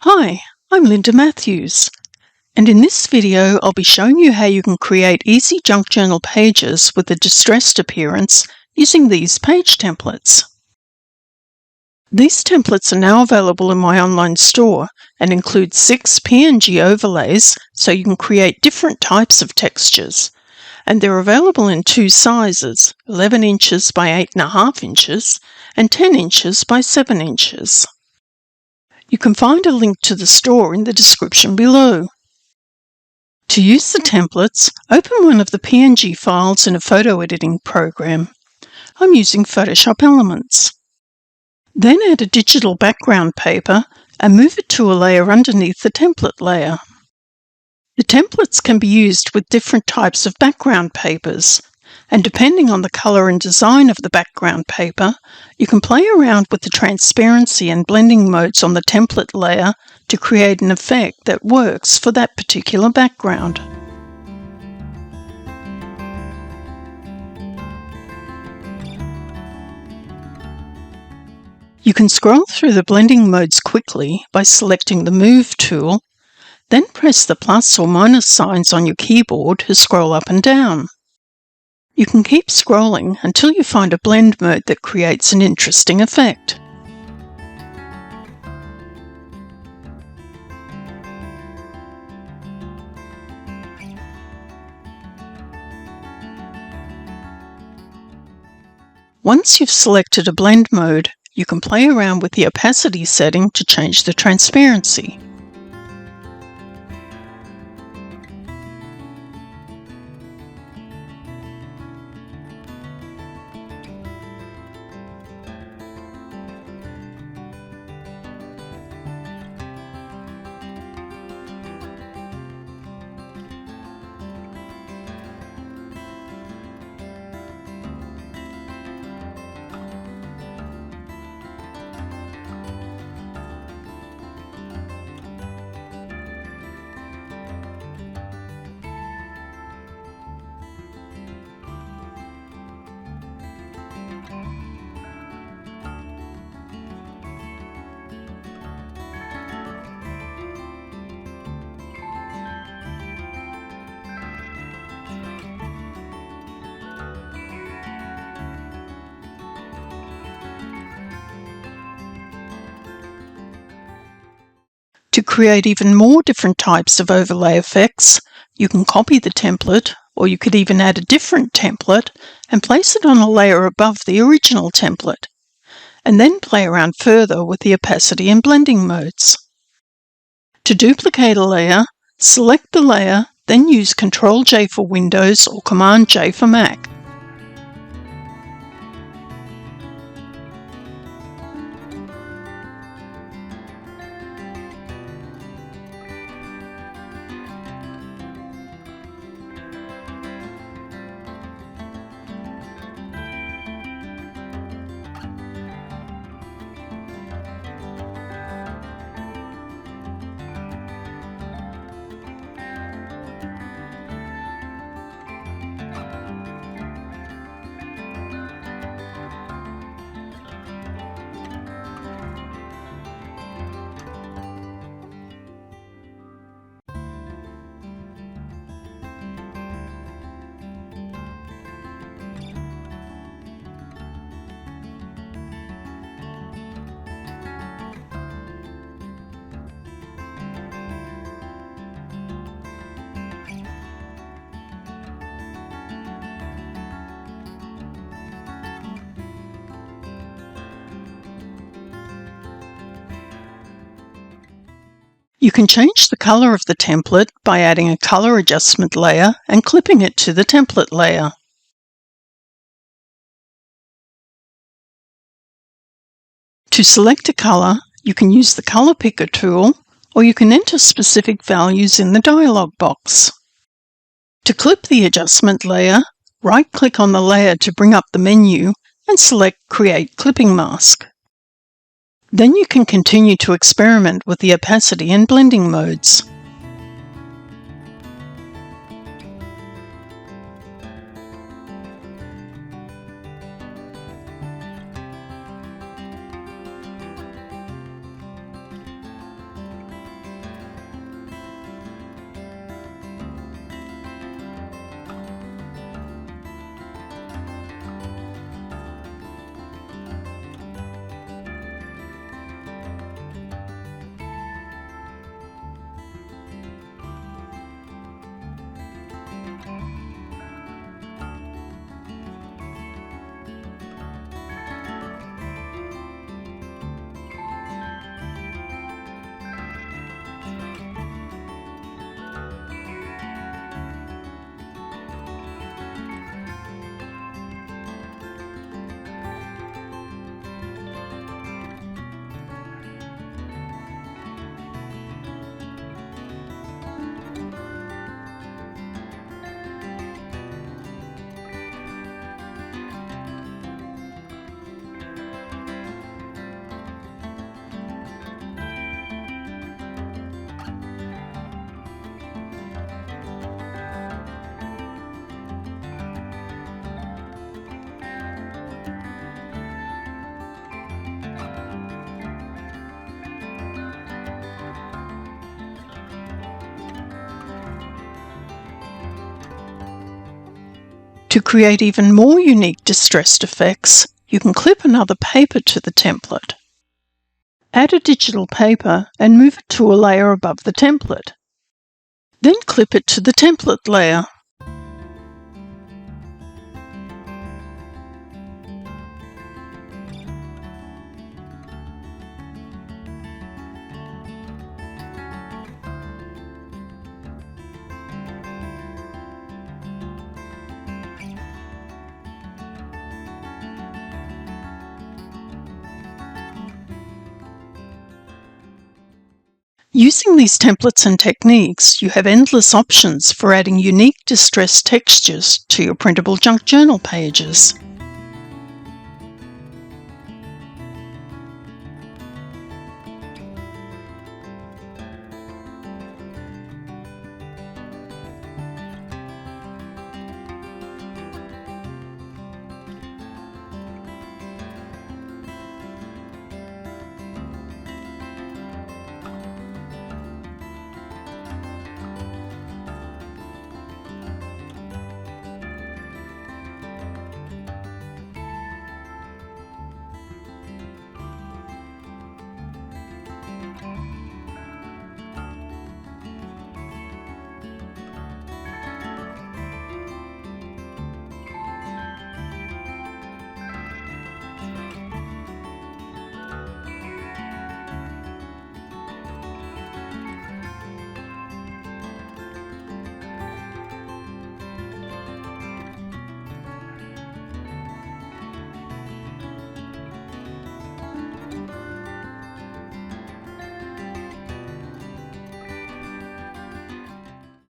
Hi, I'm Linda Matthews, and in this video I'll be showing you how you can create easy junk journal pages with a distressed appearance using these page templates. These templates are now available in my online store and include 6 PNG overlays so you can create different types of textures. And they're available in 2 sizes, 11 inches by 8.5 inches and 10 inches by 7 inches. You can find a link to the store in the description below. To use the templates, open one of the PNG files in a photo editing program. I'm using Photoshop Elements. Then add a digital background paper and move it to a layer underneath the template layer. The templates can be used with different types of background papers, and depending on the colour and design of the background paper, you can play around with the transparency and blending modes on the template layer to create an effect that works for that particular background. You can scroll through the blending modes quickly by selecting the Move tool, then press the plus or minus signs on your keyboard to scroll up and down. You can keep scrolling until you find a blend mode that creates an interesting effect. Once you've selected a blend mode, you can play around with the opacity setting to change the transparency. To create even more different types of overlay effects, you can copy the template, or you could even add a different template and place it on a layer above the original template, and then play around further with the opacity and blending modes. To duplicate a layer, select the layer, then use Ctrl-J for Windows or Command-J for Mac. You can change the color of the template by adding a color adjustment layer and clipping it to the template layer. To select a color, you can use the Color Picker tool, or you can enter specific values in the dialog box. To clip the adjustment layer, right-click on the layer to bring up the menu and select Create Clipping Mask. Then you can continue to experiment with the opacity and blending modes. To create even more unique distressed effects, you can clip another paper to the template. Add a digital paper and move it to a layer above the template. Then clip it to the template layer. Using these templates and techniques, you have endless options for adding unique distressed textures to your printable junk journal pages.